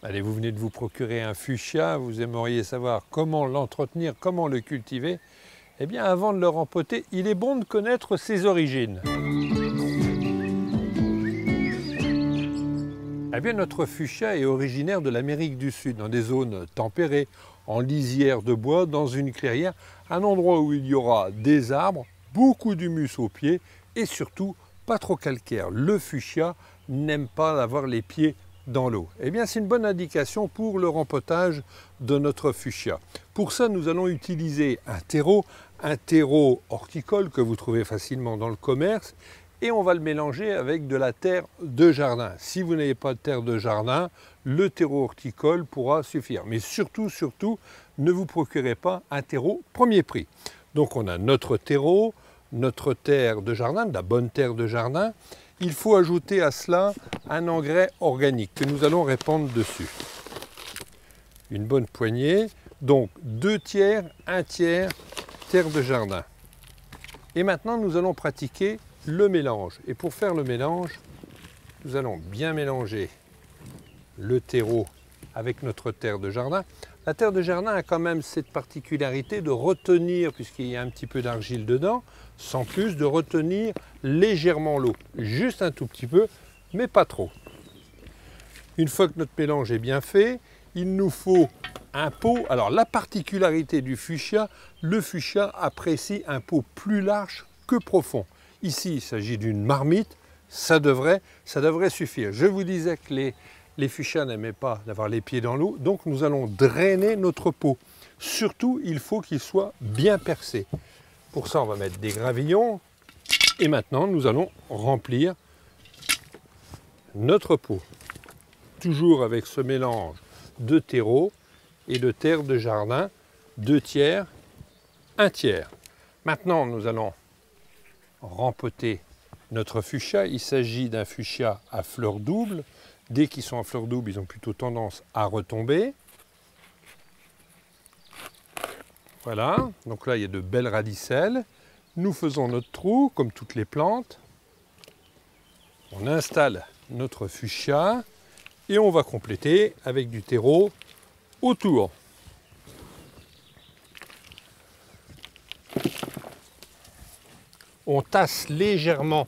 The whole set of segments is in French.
Allez, vous venez de vous procurer un fuchsia, vous aimeriez savoir comment l'entretenir, comment le cultiver. Eh bien, avant de le rempoter, il est bon de connaître ses origines. Eh bien, notre fuchsia est originaire de l'Amérique du Sud, dans des zones tempérées, en lisière de bois, dans une clairière, un endroit où il y aura des arbres, beaucoup d'humus au pied et surtout pas trop calcaire. Le fuchsia n'aime pas avoir les pieds dans l'eau. Eh bien, c'est une bonne indication pour le rempotage de notre fuchsia. Pour ça, nous allons utiliser un terreau horticole que vous trouvez facilement dans le commerce, et on va le mélanger avec de la terre de jardin. Si vous n'avez pas de terre de jardin, le terreau horticole pourra suffire. Mais surtout, ne vous procurez pas un terreau premier prix. Donc on a notre terreau, notre terre de jardin, de la bonne terre de jardin. Il faut ajouter à cela un engrais organique que nous allons répandre dessus. Une bonne poignée, donc 2 tiers, 1 tiers terre de jardin. Et maintenant nous allons pratiquer le mélange. Et pour faire le mélange, nous allons bien mélanger le terreau avec notre terre de jardin. La terre de jardin a quand même cette particularité de retenir, puisqu'il y a un petit peu d'argile dedans, sans plus, de retenir légèrement l'eau. Juste un tout petit peu, mais pas trop. Une fois que notre mélange est bien fait, il nous faut un pot. Alors la particularité du fuchsia, le fuchsia apprécie un pot plus large que profond. Ici, il s'agit d'une marmite, ça devrait suffire. Je vous disais que les fuchsias n'aimaient pas d'avoir les pieds dans l'eau, donc nous allons drainer notre pot. Surtout, il faut qu'il soit bien percé. Pour ça, on va mettre des gravillons. Et maintenant, nous allons remplir notre pot. Toujours avec ce mélange de terreau et de terre de jardin, 2 tiers, 1 tiers. Maintenant, nous allons rempoter notre fuchsia. Il s'agit d'un fuchsia à fleurs doubles. Dès qu'ils sont à fleurs doubles, ils ont plutôt tendance à retomber. Voilà, donc là il y a de belles radicelles. Nous faisons notre trou, comme toutes les plantes. On installe notre fuchsia et on va compléter avec du terreau autour. On tasse légèrement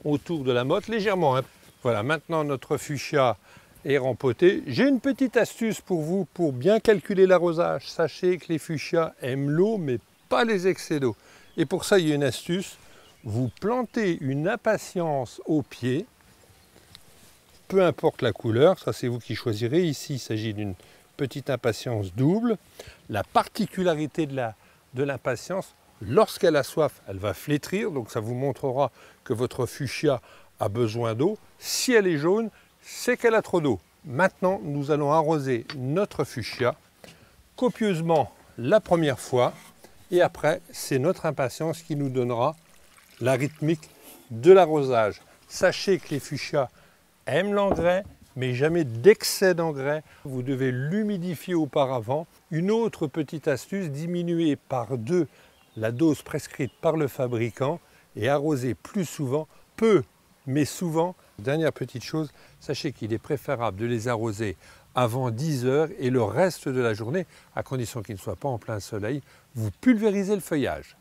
autour de la motte, légèrement. Hein. Voilà, maintenant notre fuchsia est rempoté. J'ai une petite astuce pour vous pour bien calculer l'arrosage. Sachez que les fuchsias aiment l'eau, mais pas les excès d'eau. Et pour ça, il y a une astuce. Vous plantez une impatience au pied, peu importe la couleur, ça c'est vous qui choisirez. Ici, il s'agit d'une petite impatience double. La particularité de l'impatience, lorsqu'elle a soif, elle va flétrir, donc ça vous montrera que votre fuchsia a besoin d'eau. Si elle est jaune, c'est qu'elle a trop d'eau. Maintenant, nous allons arroser notre fuchsia copieusement la première fois, et après, c'est notre impatience qui nous donnera la rythmique de l'arrosage. Sachez que les fuchsias aiment l'engrais, mais jamais d'excès d'engrais. Vous devez l'humidifier auparavant. Une autre petite astuce, diminuer par 2 la dose prescrite par le fabricant et arroser plus souvent, peu mais souvent. Dernière petite chose, sachez qu'il est préférable de les arroser avant 10 heures et le reste de la journée, à condition qu'il ne soit pas en plein soleil, vous pulvérisez le feuillage.